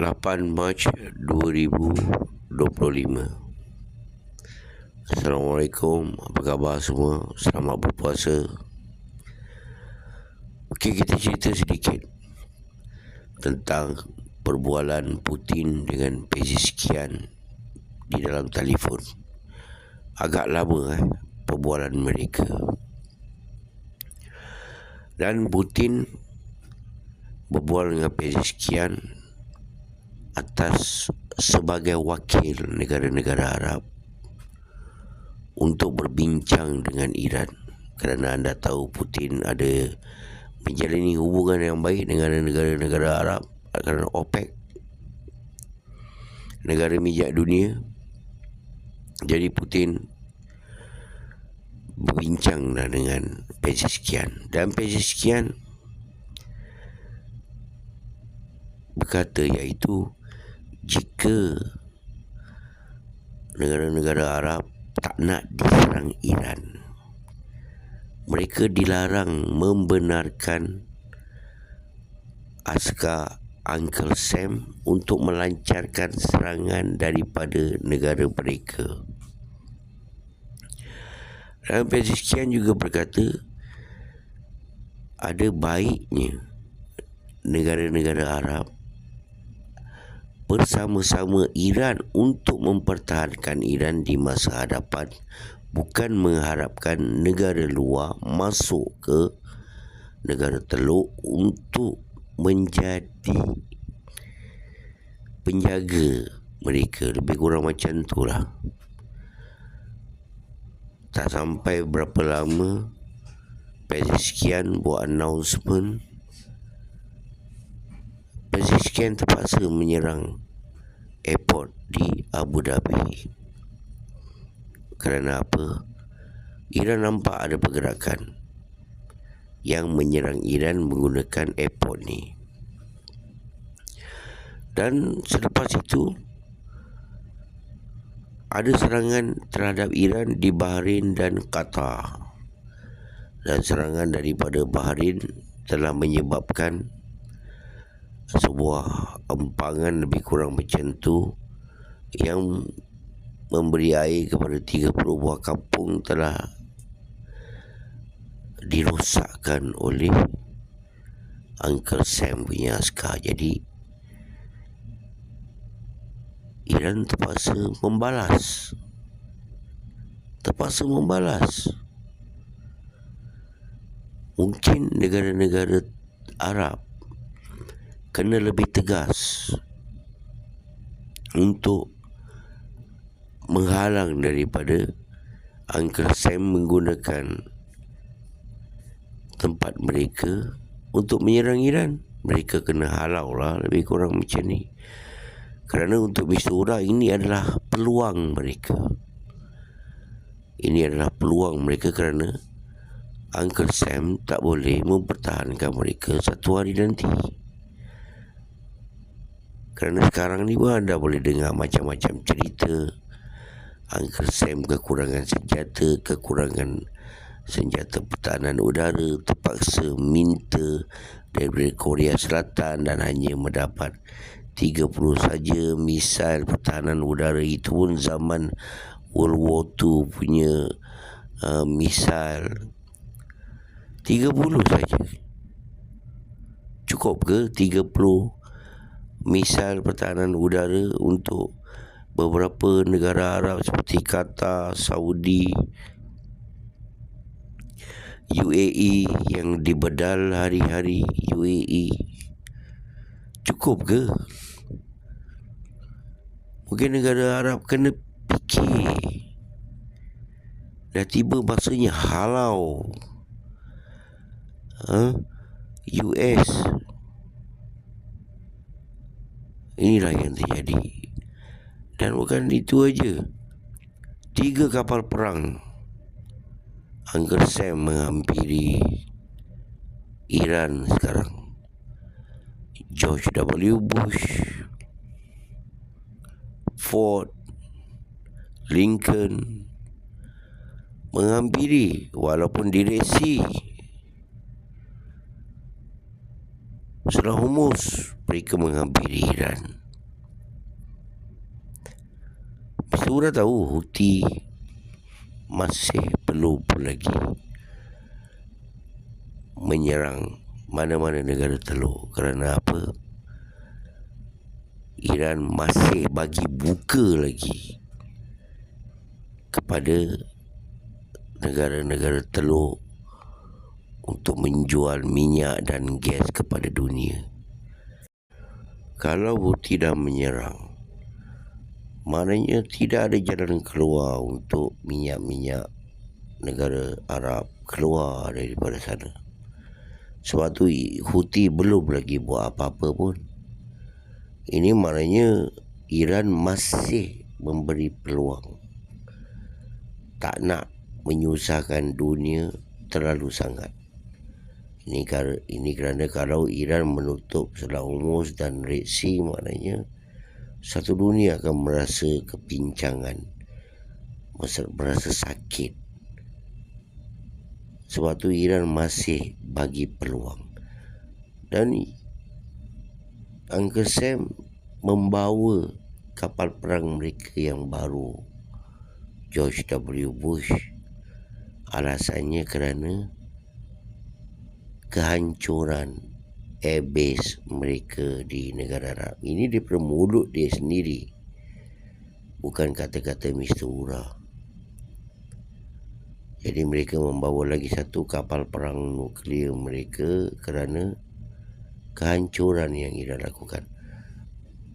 8 Mac 2025. Assalamualaikum, apa khabar semua? Selamat berpuasa. Okey, kita cerita sedikit tentang perbualan Putin dengan Pezeshkian di dalam telefon. Agak lama perbualan mereka. Dan Putin berbual dengan Pezeshkian atas sebagai wakil negara-negara Arab untuk berbincang dengan Iran, kerana anda tahu Putin ada menjalani hubungan yang baik dengan negara-negara Arab kerana OPEC, negara minyak dunia. Jadi Putin berbincang dengan Pezeshkian, dan Pezeshkian berkata iaitu jika negara-negara Arab tak nak diserang Iran, mereka dilarang membenarkan askar Uncle Sam untuk melancarkan serangan daripada negara mereka. Dan Pezeshkian juga berkata ada baiknya negara-negara Arab bersama-sama Iran untuk mempertahankan Iran di masa hadapan, bukan mengharapkan negara luar masuk ke negara teluk untuk menjadi penjaga mereka. Lebih kurang macam itulah. Tak sampai berapa lama Pezeshkian buat announcement. Pezeshkian terpaksa menyerang airport di Abu Dhabi. Kerana apa? Iran nampak ada pergerakan yang menyerang Iran menggunakan airport ni. Dan selepas itu ada serangan terhadap Iran di Bahrain dan Qatar. Dan serangan daripada Bahrain telah menyebabkan sebuah empangan lebih kurang macam tu yang memberi air kepada 30 buah kampung telah dirosakkan oleh Uncle Sam punya askar. Jadi Iran terpaksa membalas. Mungkin negara-negara Arab kena lebih tegas untuk menghalang daripada Uncle Sam menggunakan tempat mereka untuk menyerang Iran. Mereka kena halau lah, lebih kurang macam ni. Kerana untuk bersuara, ini adalah peluang mereka. Ini adalah peluang mereka kerana Uncle Sam tak boleh mempertahankan mereka satu hari nanti. Kerana sekarang ni pun anda boleh dengar macam-macam cerita. Uncle Sam kekurangan senjata pertahanan udara, terpaksa minta daripada Korea Selatan dan hanya mendapat 30 saja misail pertahanan udara. Itu pun zaman World War II punya misail. 30 saja. Cukup ke 30 misail pertahanan udara untuk beberapa negara Arab seperti Qatar, Saudi, UAE yang dibedal hari-hari UAE? Cukup ke? Mungkin negara Arab kena fikir. Dah tiba masanya halau US. Inilah yang terjadi. Dan bukan itu aja, 3 kapal perang Uncle Sam menghampiri Iran sekarang. George W. Bush, Ford, Lincoln menghampiri, walaupun diresi Setelah Hormuz, mereka menghampiri Iran. Mr. Ura tahu Houthi masih belum lagi menyerang mana-mana negara telur. Kerana apa? Iran masih bagi buka lagi kepada negara-negara telur untuk menjual minyak dan gas kepada dunia. Kalau Houthi dah menyerang, maknanya tidak ada jalan keluar untuk minyak-minyak negara Arab keluar daripada sana. Sebab tu Houthi belum lagi buat apa-apa pun. Ini maknanya Iran masih memberi peluang, tak nak menyusahkan dunia terlalu sangat. Ini kerana kalau Iran menutup Selat Hormuz dan Red Sea, maknanya satu dunia akan merasa kepincangan, merasa sakit. Sebab tu Iran masih bagi peluang. Dan Uncle Sam membawa kapal perang mereka yang baru, George W. Bush. Alasannya kerana kehancuran airbase mereka di negara Arab. Ini daripada mulut dia sendiri, bukan kata-kata Mr. Ura. Jadi mereka membawa lagi satu kapal perang nuklear mereka kerana kehancuran yang Iran lakukan.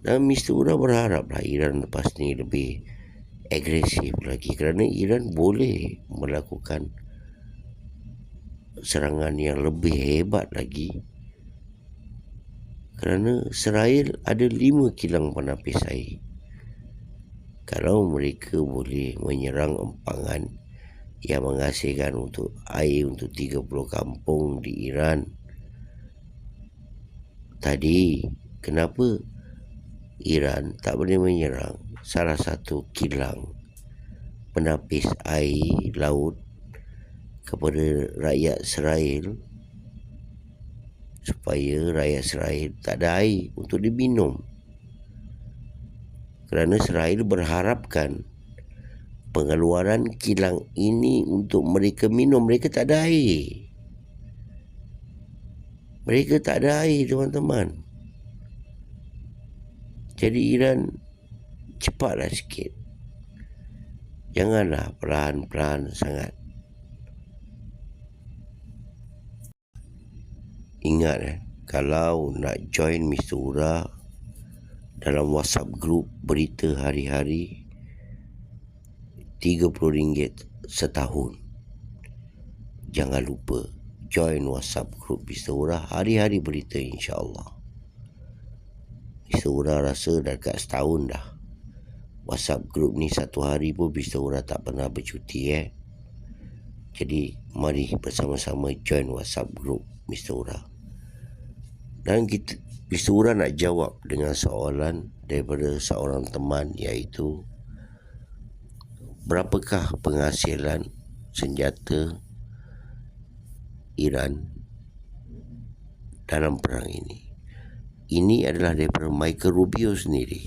Dan Mr. Ura berharaplah Iran lepas ni lebih agresif lagi, kerana Iran boleh melakukan serangan yang lebih hebat lagi, kerana Israel ada 5 kilang penapis air. Kalau mereka boleh menyerang empangan yang menghasilkan untuk air untuk 30 kampung di Iran tadi, kenapa Iran tak boleh menyerang salah satu kilang penapis air laut kepada rakyat Israel, supaya rakyat Israel tak ada air untuk diminum? Kerana Israel berharapkan pengeluaran kilang ini untuk mereka minum. Mereka tak ada air. Mereka tak ada air, teman-teman. Jadi Iran, cepatlah sikit. Janganlah perlahan-perlahan sangat. Ingat, kalau nak join Mr. Ura dalam WhatsApp group berita hari-hari, RM30 setahun. Jangan lupa join WhatsApp group Mr. Ura, hari-hari berita, insya-Allah. Mr. Ura rasa dah dekat setahun dah WhatsApp group ni, satu hari pun Mr. Ura tak pernah bercuti. Jadi mari bersama-sama join WhatsApp group Mr. Ura. Dan Mr. Ura nak jawab dengan soalan daripada seorang teman, iaitu berapakah penghasilan senjata Iran dalam perang ini? Ini adalah daripada Michael Rubio sendiri.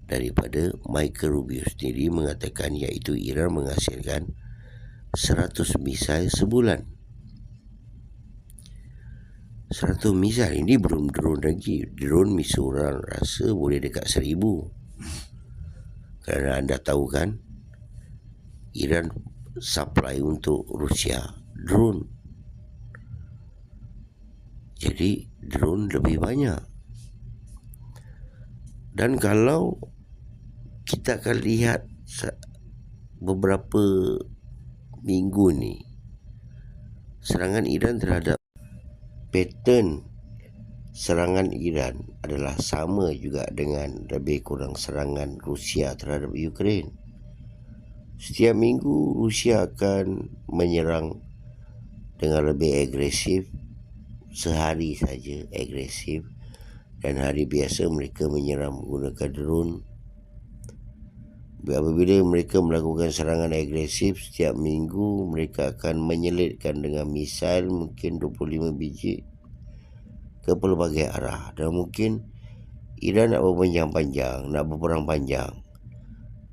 Daripada Michael Rubio sendiri mengatakan, iaitu Iran menghasilkan 100 misil sebulan. 100 misil, ini belum drone lagi. Drone Mr. Ura rasa boleh dekat 1000. Kerana anda tahu kan, Iran supply untuk Rusia drone. Jadi drone lebih banyak. Dan kalau kita akan lihat beberapa minggu ni, serangan Iran terhadap, pattern serangan Iran adalah sama juga dengan lebih kurang serangan Rusia terhadap Ukraine. Setiap minggu Rusia akan menyerang dengan lebih agresif, sehari saja agresif, dan hari biasa mereka menyerang menggunakan drone. Apabila mereka melakukan serangan agresif setiap minggu, mereka akan menyelitkan dengan misil mungkin 25 biji ke pelbagai arah. Dan mungkin Iran nak berpanjang-panjang, nak berperang panjang,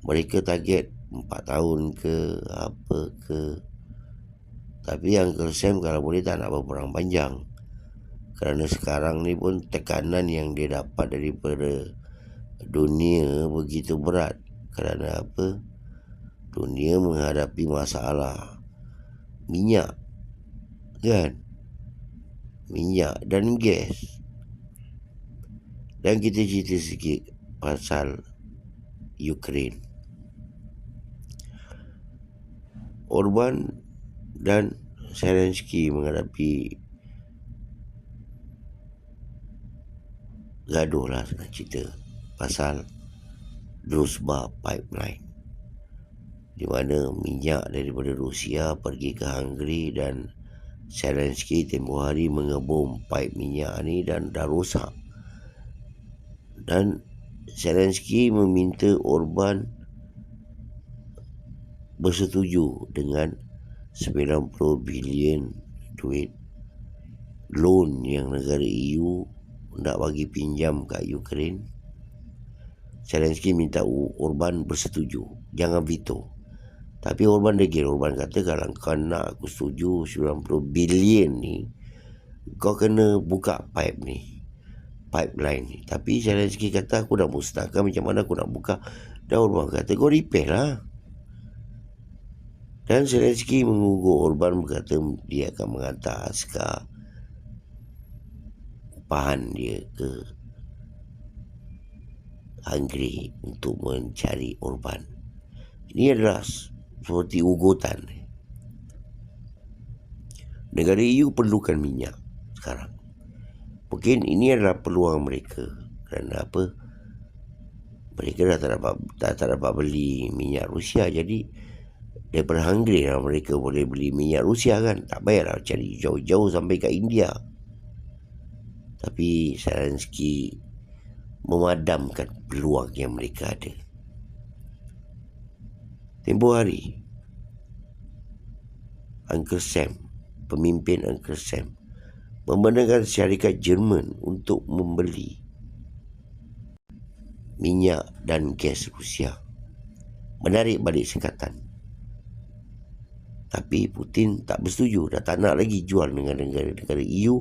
mereka target 4 tahun ke apa ke. Tapi Uncle Sam kalau boleh tak nak berperang panjang, kerana sekarang ni pun tekanan yang dia dapat daripada dunia begitu berat. Kerana apa? Dunia menghadapi masalah minyak, kan? Minyak dan gas. Dan kita cerita sikit pasal Ukraine. Orban dan Zelensky menghadapi gaduh lah, nak cerita pasal Druzhba Pipeline, di mana minyak daripada Rusia pergi ke Hungary, dan Zelensky tempoh hari mengebom pipe minyak ni dan dah rosak. Dan Zelensky meminta Orban bersetuju dengan 90 bilion duit loan yang negara EU nak bagi pinjam kat Ukraine. Zelensky minta Orban bersetuju, jangan veto. Tapi Orban degil. Orban kata, kalau kau nak aku setuju 90 bilion ni, kau kena buka pipeline ni. Tapi Zelensky kata, aku dah musnahkan, macam mana aku nak buka? Dan Orban kata, kau repair lah. Dan Zelensky mengugur Orban, berkata dia akan menghantar askar upahan dia ke Hungary untuk mencari Orban. Ini adalah seperti ugutan. Negara EU perlukan minyak sekarang. Mungkin ini adalah peluang mereka. Kerana apa? Mereka dah tak dapat beli minyak Rusia. Jadi daripada Hungary lah mereka boleh beli minyak Rusia, kan? Tak payahlah cari jauh-jauh sampai ke India. Tapi Zelensky memadamkan peluang yang mereka ada. Tempoh hari Uncle Sam, pemimpin Uncle Sam, membenarkan syarikat Jerman untuk membeli minyak dan gas Rusia, menarik balik sekatan. Tapi Putin tak bersetuju, dah tak nak lagi jual dengan negara-negara EU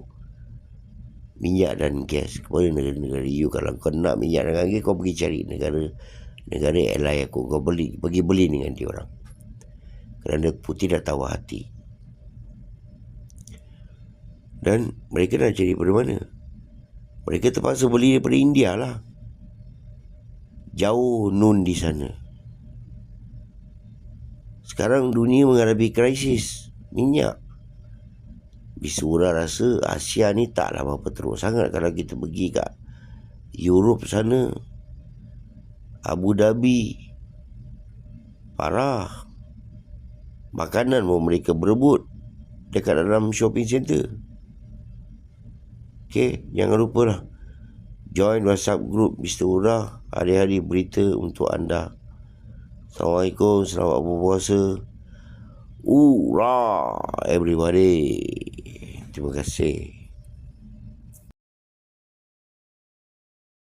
minyak dan gas kepada negara-negara EU. Kalau kau nak minyak dan gas, kau pergi cari negara ally aku, kau pergi beli dengan dia orang. Kerana Putin dah tahu hati. Dan mereka nak cari dari mana? Mereka terpaksa beli daripada India lah. Jauh nun di sana. Sekarang dunia menghadapi krisis minyak. Bisura rasa Asia ni taklah berapa teruk sangat. Kalau kita pergi kat Europe sana, Abu Dhabi, parah. Makanan pun mereka berebut dekat dalam shopping center. Okay, jangan lupa lah join WhatsApp group Mr. Ura. Hari-hari berita untuk anda. Assalamualaikum, selamat berpuasa. Ura everybody. Terima kasih.